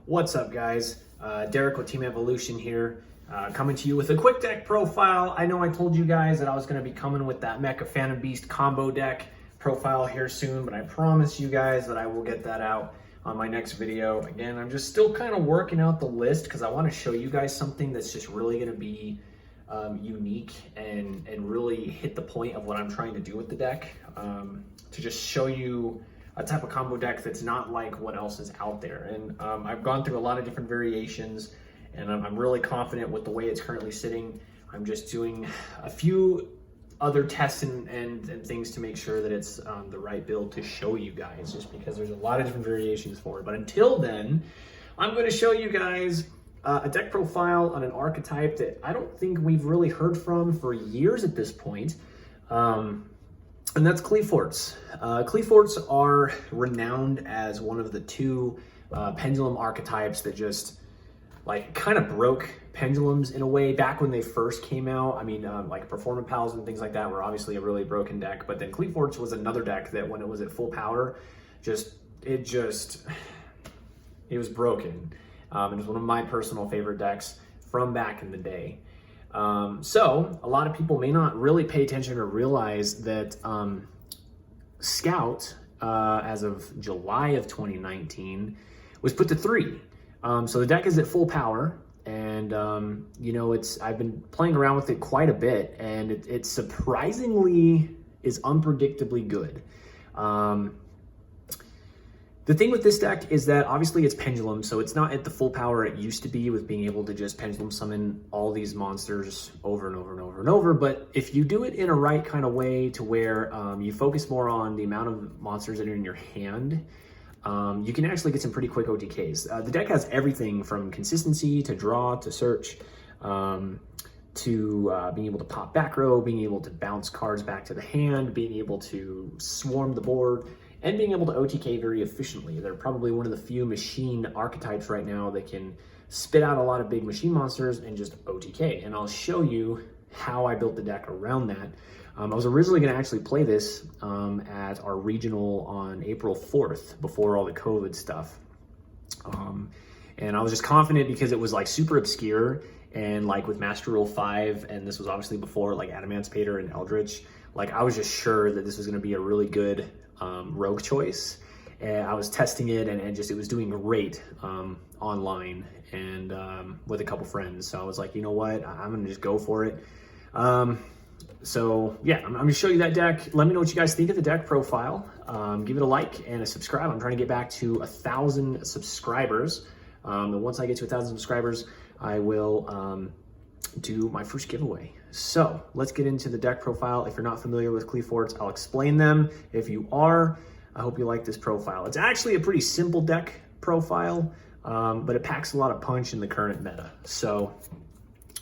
What's up, guys? Derek with Team Evolution here, coming to you with a quick deck profile. I know I told you guys that I was going to be coming with that Mecha Phantom Beast combo deck profile here soon, but I promise you guys that I will get that out on my next video. Again, I'm just still kind of working out the list because I want to show you guys something that's just really going to be unique and really hit the point of what I'm trying to do with the deck, to just show you a type of combo deck that's not like what else is out there. And I've gone through a lot of different variations, and I'm really confident with the way it's currently sitting. I'm just doing a few other tests and things to make sure that it's the right build to show you guys, just because there's a lot of different variations for it. But until then, I'm going to show you guys a deck profile on an archetype that I don't think we've really heard from for years at this point. And that's Qliphorts. Qliphorts are renowned as one of the two pendulum archetypes that just like kind of broke pendulums in a way back when they first came out. I mean, like Performance Pals and things like that were obviously a really broken deck, but then Qliphorts was another deck that when it was at full power, it was broken. It was one of my personal favorite decks from back in the day. So a lot of people may not really pay attention or realize that Scout, as of July of 2019, was put to 3. So the deck is at full power, and you know, I've been playing around with it quite a bit, and it surprisingly is unpredictably good. The thing with this deck is that obviously it's pendulum, so it's not at the full power it used to be with being able to just pendulum summon all these monsters over and over and over and over. But if you do it in a right kind of way to where you focus more on the amount of monsters that are in your hand, you can actually get some pretty quick OTKs. The deck has everything from consistency to draw to search, to being able to pop back row, being able to bounce cards back to the hand, being able to swarm the board, and being able to OTK very efficiently. They're probably one of the few machine archetypes right now that can spit out a lot of big machine monsters and just OTK. And I'll show you how I built the deck around that. I was originally gonna actually play this at our regional on April 4th, before all the COVID stuff. And I was just confident because it was like super obscure, and like with Master Rule 5, and this was obviously before like Adamantipator and Eldritch, like I was just sure that this was gonna be a really good rogue choice. And I was testing it, and it was doing great online and with a couple friends. So I was like, you know what, I'm gonna just go for it. So yeah, I'm gonna show you that deck. Let me know what you guys think of the deck profile. Give it a like and a subscribe. I'm trying to get back to 1,000 subscribers. And once I get to 1,000 subscribers, I will do my first giveaway. So let's get into the deck profile. If you're not familiar with Qliphorts, I'll explain them. If you are, I hope you like this profile. It's actually a pretty simple deck profile, but it packs a lot of punch in the current meta. So,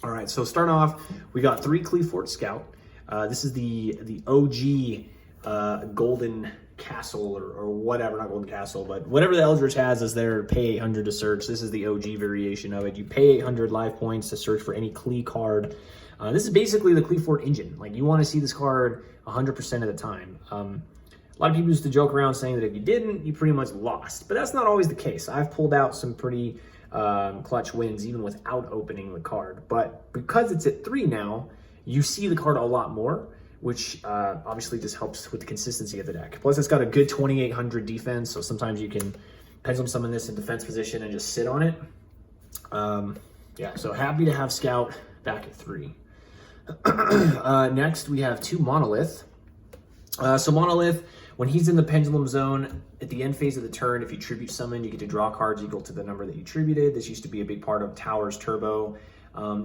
all right, so starting off, we got 3 Qliphort Scout. This is the OG Golden Castle or whatever, not Golden Castle, but whatever the Eldritch has as their pay 800 to search. This is the OG variation of it. You pay 800 life points to search for any Qli card. This is basically the Qliphort engine. Like, you want to see this card 100% of the time. A lot of people used to joke around saying that if you didn't, you pretty much lost, but that's not always the case. I've pulled out some pretty clutch wins even without opening the card, but because it's at 3 now, you see the card a lot more, which obviously just helps with the consistency of the deck. Plus, it's got a good 2,800 defense, so sometimes you can pendulum summon this in defense position and just sit on it. Yeah, so happy to have Scout back at 3. Next, we have 2 Monolith. So Monolith, when he's in the pendulum zone, at the end phase of the turn, if you tribute summon, you get to draw cards equal to the number that you tributed. This used to be a big part of Towers Turbo.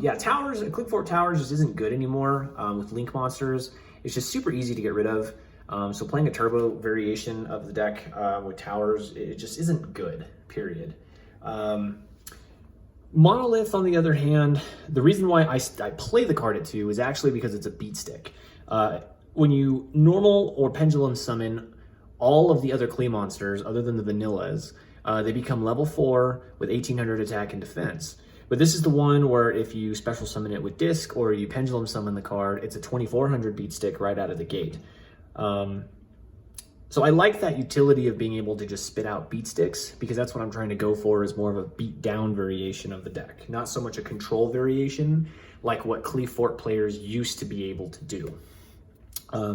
Yeah, Towers, Qliphort Towers just isn't good anymore with Link monsters. It's just super easy to get rid of. So playing a Turbo variation of the deck with Towers, it just isn't good, period. Monolith, on the other hand, the reason why I play the card at 2 is actually because it's a beat stick. When you normal or pendulum summon all of the other Qli monsters, other than the vanillas, they become level 4 with 1,800 attack and defense. But this is the one where if you special summon it with disc or you pendulum summon the card, it's a 2,400 beat stick right out of the gate. So I like that utility of being able to just spit out beat sticks, because that's what I'm trying to go for, is more of a beat down variation of the deck, not so much a control variation like what Qliphort players used to be able to do.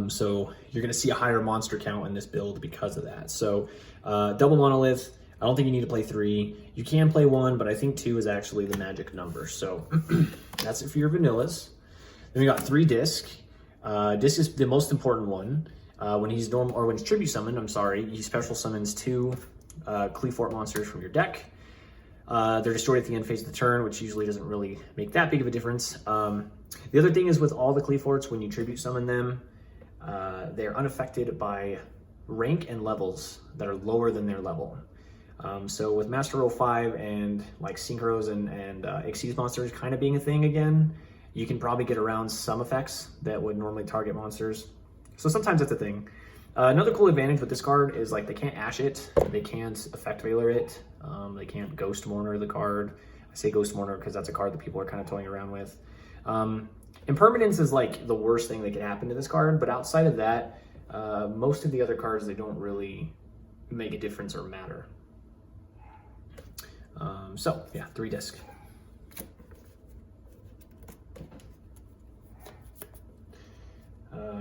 So you're going to see a higher monster count in this build because of that. So double monolith, I don't think you need to play 3. You can play 1, but I think 2 is actually the magic number. So that's it for your vanillas. Then we got 3 disc. Disc is the most important one. When he's tribute summoned, he special summons 2 Qliphort monsters from your deck. They're destroyed at the end phase of the turn, which usually doesn't really make that big of a difference. The other thing is, with all the Qliphorts, when you tribute summon them, they're unaffected by rank and levels that are lower than their level. So with Master Row 5 and like Synchros and Xyz monsters kind of being a thing again, you can probably get around some effects that would normally target monsters. So sometimes that's a thing. Another cool advantage with this card is, like, they can't Ash it, they can't Effect Veiler it, they can't Ghost Mourner the card. I say Ghost Mourner because that's a card that people are kind of toying around with. Impermanence is like the worst thing that could happen to this card, but outside of that, most of the other cards, they don't really make a difference or matter. So yeah, 3 disc.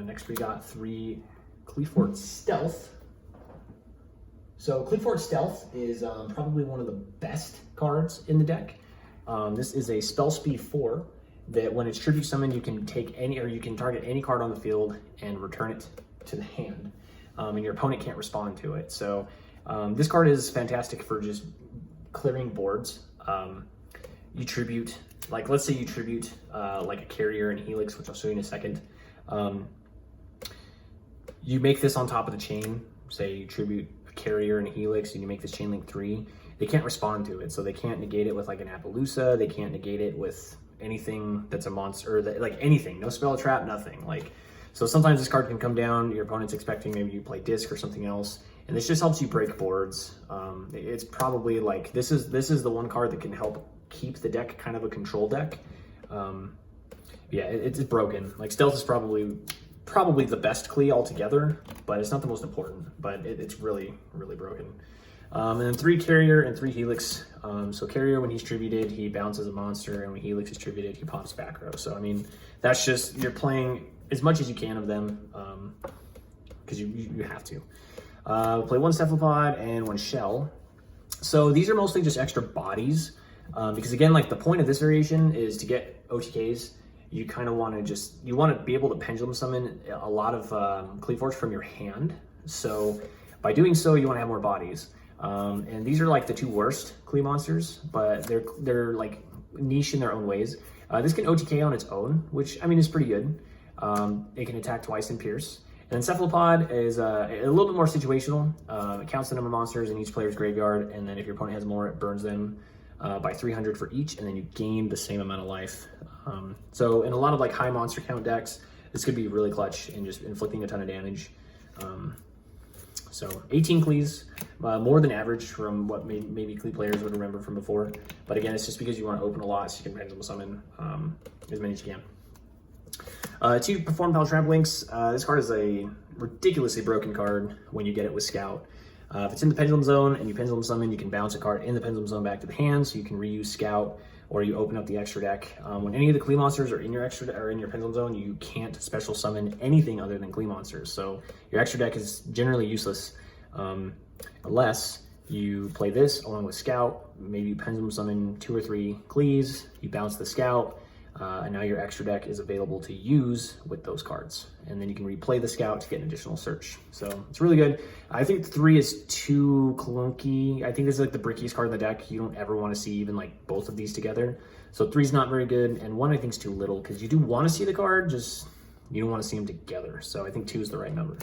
Next we got 3 Qliphort Stealth. So Qliphort Stealth is probably one of the best cards in the deck. This is a spell speed 4 that when it's tribute summoned, you can take any, or you can target any card on the field and return it to the hand, and your opponent can't respond to it. So this card is fantastic for just clearing boards. You tribute, like, let's say you tribute like a Carrier and Helix, which I'll show you in a second. You make this on top of the chain. Say you tribute a Carrier and a Helix and you make this chain link 3. They can't respond to it, so they can't negate it with like an Appaloosa. They can't negate it with anything that's a monster, or like anything. No spell trap, nothing. Like, so sometimes this card can come down. Your opponent's expecting maybe you play disc or something else, and this just helps you break boards. It's probably like this is the one card that can help keep the deck kind of a control deck. Yeah, it's broken. Like, Stealth is probably the best Qli altogether, but it's not the most important. But it's really, really broken. And then 3 Carrier and 3 Helix. So Carrier, when he's tributed, he bounces a monster, and when Helix is tributed, he pops back row. So I mean, that's just, you're playing as much as you can of them, because you have to. Play 1 Cephalopod and 1 Shell. So these are mostly just extra bodies, because again, like, the point of this variation is to get OTKs. You kind of want to be able to pendulum summon a lot of Qliphorts from your hand. So by doing so, you want to have more bodies. And these are like the 2 worst Qli monsters, but they're like niche in their own ways. This can OTK on its own, which I mean is pretty good. It can attack twice and pierce. And then Cephalopod is a little bit more situational. It counts the number of monsters in each player's graveyard, and then if your opponent has more, it burns them by 300 for each, and then you gain the same amount of life. So in a lot of like high monster count decks, this could be really clutch in just inflicting a ton of damage. So 18 Qlis, more than average from what maybe Qli players would remember from before. But again, it's just because you want to open a lot, so you can pendulum summon as many as you can. 2 Perform Pal Trap Links. This card is a ridiculously broken card when you get it with Scout. If it's in the Pendulum Zone and you Pendulum Summon, you can bounce a card in the Pendulum Zone back to the hand, so you can reuse Scout, or you open up the extra deck. When any of the Qli monsters are in your Pendulum Zone, you can't special summon anything other than Qli monsters. So your extra deck is generally useless, unless you play this along with Scout. Maybe you Pendulum Summon 2 or 3 Qlis, you bounce the Scout, and now your extra deck is available to use with those cards. And then you can replay the Scout to get an additional search. So it's really good. I think 3 is too clunky. I think this is like the brickiest card in the deck. You don't ever want to see even like both of these together. So 3 is not very good, and 1 I think is too little, because you do want to see the card, just you don't want to see them together. So I think 2 is the right number.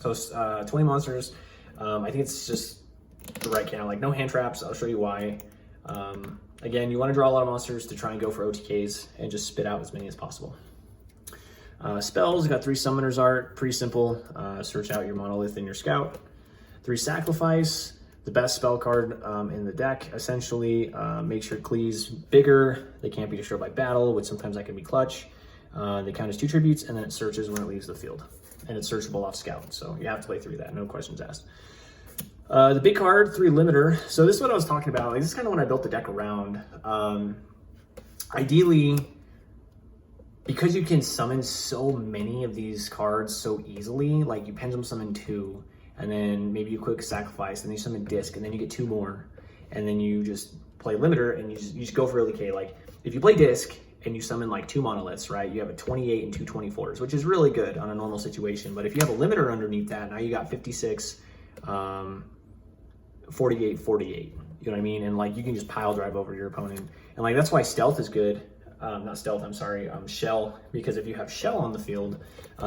So 20 monsters. I think it's just the right count. Like, no hand traps. I'll show you why. Again, you want to draw a lot of monsters to try and go for OTKs and just spit out as many as possible. Spells, you got 3 Summoner's Art, pretty simple. Search out your Monolith and your Scout. 3 Sacrifice, the best spell card in the deck. Essentially, makes your Qlis bigger. They can't be destroyed by battle, which sometimes that can be clutch. They count as 2 tributes, and then it searches when it leaves the field. and it's searchable off Scout. So you have to play through that, no questions asked. The big card, 3 limiter. So this is what I was talking about. Like, this is kind of what I built the deck around. Ideally, because you can summon so many of these cards so easily, like you pendulum summon 2, and then maybe you quick sacrifice, and then you summon disc, and then you get 2 more, and then you just play limiter, and you just go for LK. Like if you play disc and you summon like 2 monoliths, right? You have a 28 and 2 24s, which is really good on a normal situation. But if you have a limiter underneath that, now you got 56, 48, 48. You know what I mean? And like you can just pile drive over your opponent, and like that's why stealth is good. Not stealth, I'm sorry, shell, because if you have shell on the field,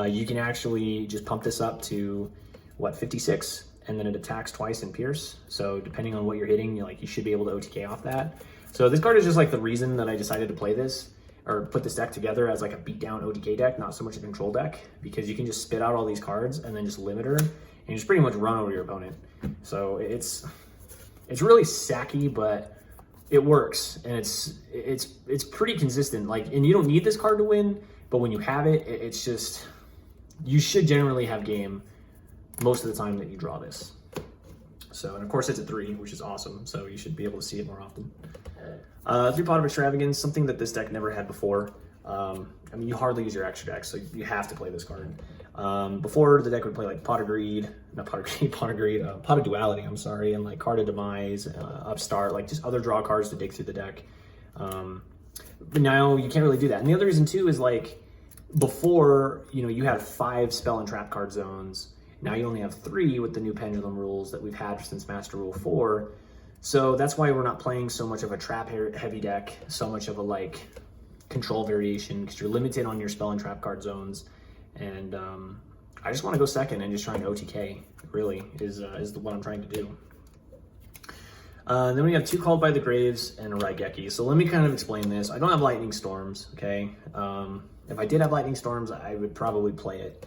you can actually just pump this up to, what, 56, and then it attacks twice in pierce. So depending on what you're hitting, you should be able to OTK off that. So this card is just like the reason that I decided to play this, or put this deck together as like a beatdown OTK deck, not so much a control deck, because you can just spit out all these cards and then just limiter, and you just pretty much run over your opponent. So it's really sacky, but it works, and it's pretty consistent. Like, and you don't need this card to win, but when you have it, it's just, you should generally have game most of the time that you draw this. So, and of course it's a 3, which is awesome. So you should be able to see it more often. 3 Pot of Extravagance, something that this deck never had before. I mean, you hardly use your extra deck, so you have to play this card. Before, the deck would play like Pot of Greed, Pot of Duality, I'm sorry, and like Card of Demise, Upstart, like just other draw cards to dig through the deck. But now you can't really do that. And the other reason too is like, before, you had 5 spell and trap card zones. Now you only have 3 with the new pendulum rules that we've had since Master Rule 4. So that's why we're not playing so much of a trap heavy deck, so much of a like control variation, because you're limited on your spell and trap card zones. And I just want to go second and just try and OTK, really, is what I'm trying to do. Then we have 2 Called by the Graves and a Raigeki. So let me kind of explain this. I don't have Lightning Storms, okay? If I did have Lightning Storms, I would probably play it.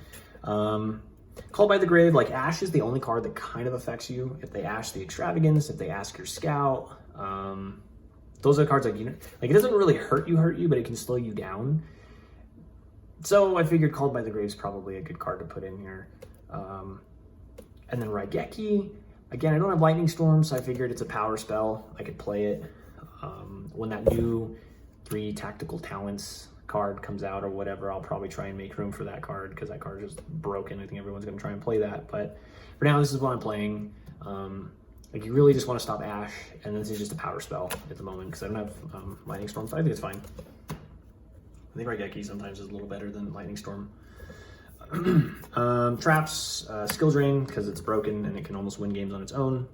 Called by the Grave, like Ash is the only card that kind of affects you. If they Ash the Extravagance, if they ask your Scout, those are the cards like, it doesn't really hurt you, but it can slow you down. So I figured Called by the Grave is probably a good card to put in here. And then Raigeki, again, I don't have Lightning Storm, so I figured it's a power spell. I could play it. When that new 3 Tactical Talents card comes out or whatever, I'll probably try and make room for that card, because that card is just broken. I think everyone's going to try and play that. But for now, this is what I'm playing. Like, you really just want to stop Ash, and this is just a power spell at the moment, because I don't have Lightning Storm, so I think it's fine. I think Raigeki sometimes is a little better than Lightning Storm. Traps, Skill Drain, because it's broken and it can almost win games on its own.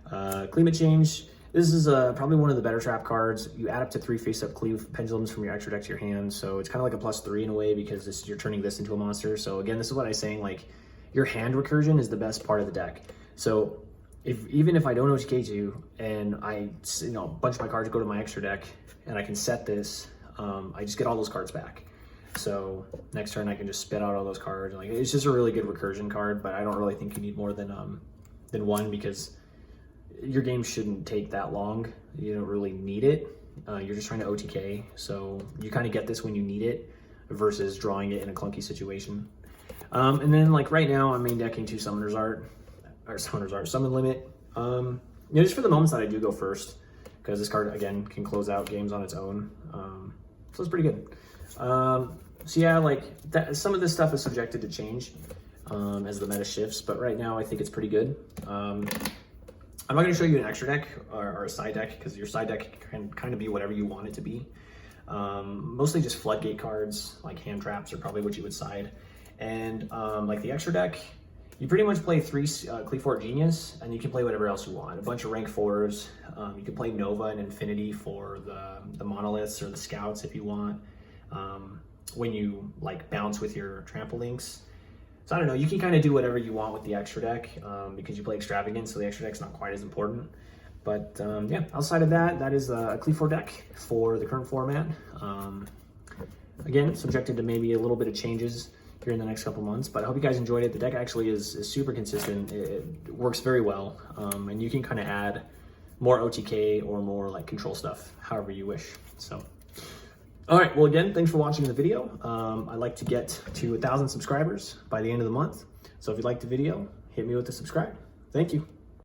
Climate Change. This is probably one of the better trap cards. You add up to 3 face-up Cleave Pendulums from your extra deck to your hand, so it's kind of like a +3 in a way, because you're turning this into a monster. So again, this is what I was saying, like, your hand recursion is the best part of the deck. So even if I don't OTK you, and I, a bunch of my cards go to my extra deck, and I can set this, I just get all those cards back. So next turn I can just spit out all those cards. Like, it's just a really good recursion card, but I don't really think you need more than 1, because your game shouldn't take that long. You don't really need it. You're just trying to OTK, so you kind of get this when you need it versus drawing it in a clunky situation. And then like right now I'm main decking 2 Summon Limit. Just for the moments that I do go first, because this card again can close out games on its own. So it's pretty good. So yeah, like some of this stuff is subjected to change as the meta shifts, but right now I think it's pretty good. I'm not going to show you an extra deck or a side deck, because your side deck can kind of be whatever you want it to be. Mostly just floodgate cards, like hand traps are probably what you would side. And like the extra deck, you pretty much play 3 Qliphort Genius, and you can play whatever else you want. A bunch of rank 4s. You can play Nova and Infinity for the monoliths or the scouts if you want. When you like bounce with your trample links. So I don't know, you can kind of do whatever you want with the extra deck, because you play Extravagance, so the extra deck's not quite as important. But yeah, outside of that, that is a Qliphort deck for the current format. Again, subjected to maybe a little bit of changes here in the next couple months, but I hope you guys enjoyed it. The deck actually is super consistent. It works very well, and you can kind of add more OTK or more like control stuff, however you wish. So All right, well, again, thanks for watching the video. I'd like to get to 1,000 subscribers by the end of the month. So if you liked the video, hit me with the subscribe. Thank you.